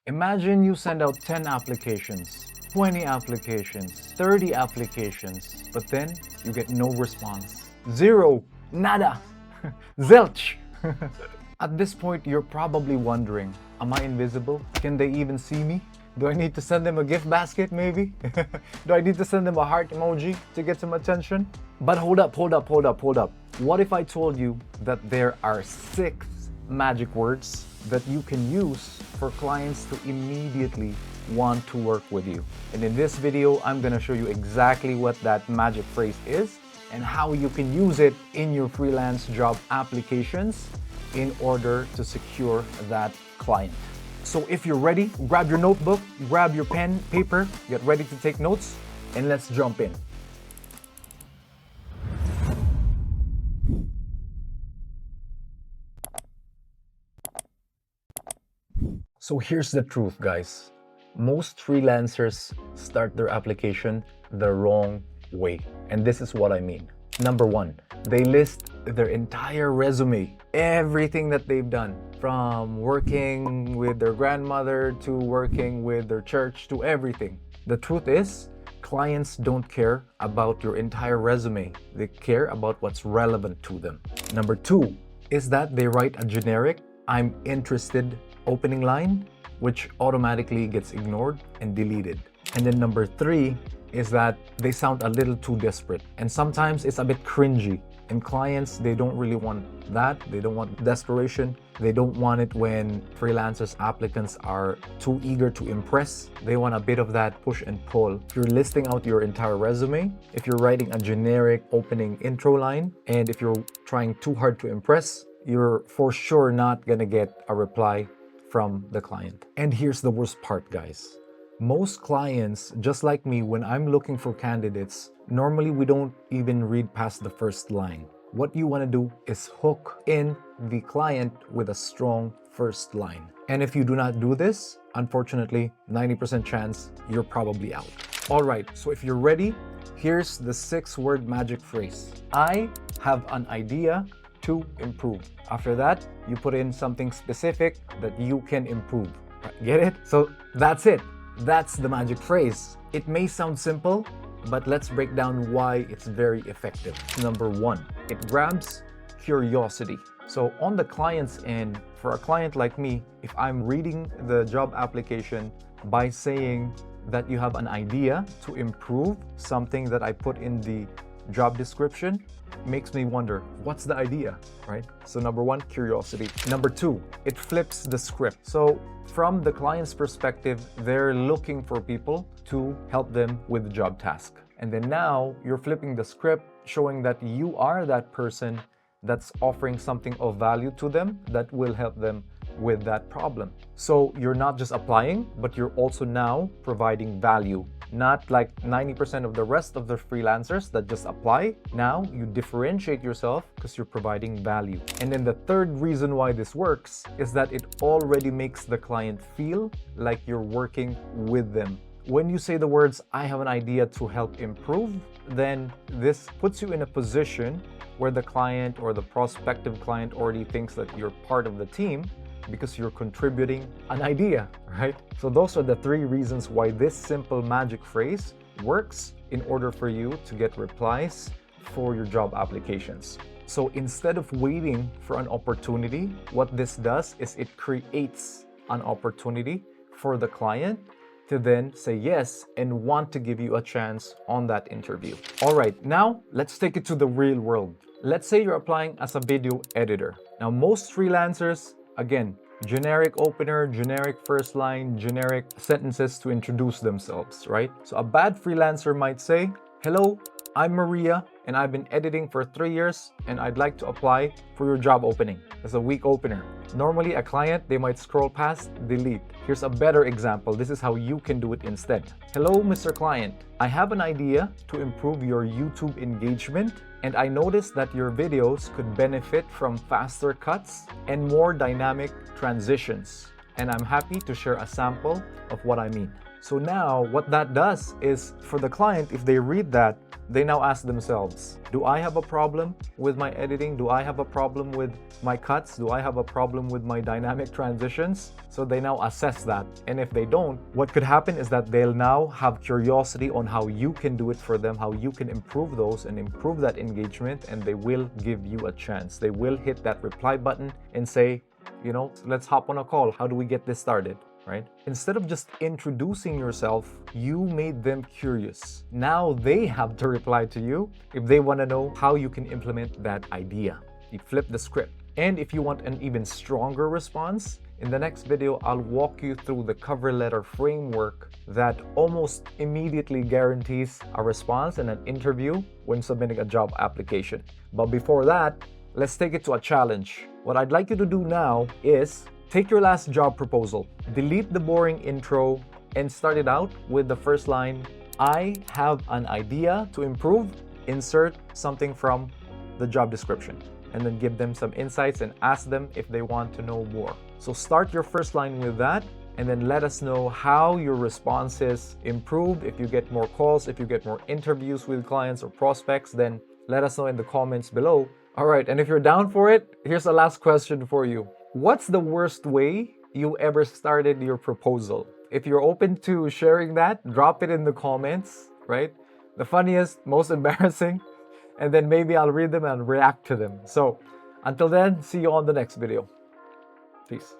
Imagine you send out 10 applications, 20 applications, 30 applications, but then you get no response. Zero, nada, zilch. At this point, you're probably wondering, am I invisible? Can they even see me? Do I need to send them a gift basket maybe? Do I need to send them a heart emoji to get some attention? But hold up. What if I told you that there are 6 magic words that you can use for clients to immediately want to work with you? And in this video, I'm gonna show you exactly what that magic phrase is and how you can use it in your freelance job applications in order to secure that client. So if you're ready, grab your notebook, grab your pen, paper, get ready to take notes, and let's jump in. So here's the truth, guys. Most freelancers start their application the wrong way. And this is what I mean. Number 1, they list their entire resume, everything that they've done, from working with their grandmother to working with their church to everything. The truth is, clients don't care about your entire resume. They care about what's relevant to them. Number 2 is that they write a generic, "I'm interested" opening line, which automatically gets ignored and deleted. And then number 3 is that they sound a little too desperate. And sometimes it's a bit cringy. And clients, they don't really want that. They don't want desperation. They don't want it when freelancers, applicants are too eager to impress. They want a bit of that push and pull. If you're listing out your entire resume, if you're writing a generic opening intro line, and if you're trying too hard to impress, you're for sure not gonna get a reply from the client. And here's the worst part, guys. Most clients, just like me, when I'm looking for candidates, normally we don't even read past the first line. What you want to do is hook in the client with a strong first line. And if you do not do this, unfortunately, 90% chance you're probably out. All right, so if you're ready, here's the 6-word magic phrase. I have an idea to improve. After that, you put in something specific that you can improve. Get it? So that's it. That's the magic phrase. It may sound simple, but let's break down why it's very effective. Number 1, it grabs curiosity. So on the client's end, for a client like me, if I'm reading the job application by saying that you have an idea to improve something that I put in the job description, makes me wonder, what's the idea, right? So number 1, curiosity. Number 2, it flips the script. So from the client's perspective, they're looking for people to help them with the job task. And then now you're flipping the script, showing that you are that person that's offering something of value to them that will help them with that problem. So you're not just applying, but you're also now providing value. Not like 90% of the rest of the freelancers that just apply. Now you differentiate yourself because you're providing value. And then the third reason why this works is that it already makes the client feel like you're working with them. When you say the words, "I have an idea to help improve," then this puts you in a position where the client or the prospective client already thinks that you're part of the team because you're contributing an idea, right? So those are the 3 reasons why this simple magic phrase works in order for you to get replies for your job applications. So instead of waiting for an opportunity, what this does is it creates an opportunity for the client to then say yes and want to give you a chance on that interview. All right, now let's take it to the real world. Let's say you're applying as a video editor. Now, most freelancers, again, generic opener, generic first line, generic sentences to introduce themselves, right? So a bad freelancer might say, "Hello, I'm Maria, and I've been editing for 3 years, and I'd like to apply for your job opening." That's a weak opener. Normally, a client, they might scroll past, delete. Here's a better example. This is how you can do it instead. "Hello, Mr. Client. I have an idea to improve your YouTube engagement, and I noticed that your videos could benefit from faster cuts and more dynamic transitions. And I'm happy to share a sample of what I mean." So now what that does is for the client, if they read that, they now ask themselves, do I have a problem with my editing? Do I have a problem with my cuts? Do I have a problem with my dynamic transitions? So they now assess that. And if they don't, what could happen is that they'll now have curiosity on how you can do it for them, how you can improve those and improve that engagement, and they will give you a chance. They will hit that reply button and say, you know, let's hop on a call. How do we get this started? Right? Instead of just introducing yourself, you made them curious. Now they have to reply to you if they want to know how you can implement that idea. You flip the script. And if you want an even stronger response, in the next video, I'll walk you through the cover letter framework that almost immediately guarantees a response and an interview when submitting a job application. But before that, let's take it to a challenge. What I'd like you to do now is take your last job proposal, delete the boring intro, and start it out with the first line, I have an idea to improve, insert something from the job description, and then give them some insights and ask them if they want to know more. So start your first line with that, and then let us know how your responses improved. If you get more calls, if you get more interviews with clients or prospects, then let us know in the comments below. All right, and if you're down for it, here's the last question for you. What's the worst way you ever started your proposal? If you're open to sharing that, drop it in the comments, right? The funniest, most embarrassing, and then maybe I'll read them and react to them. So until then, see you on the next video. Peace.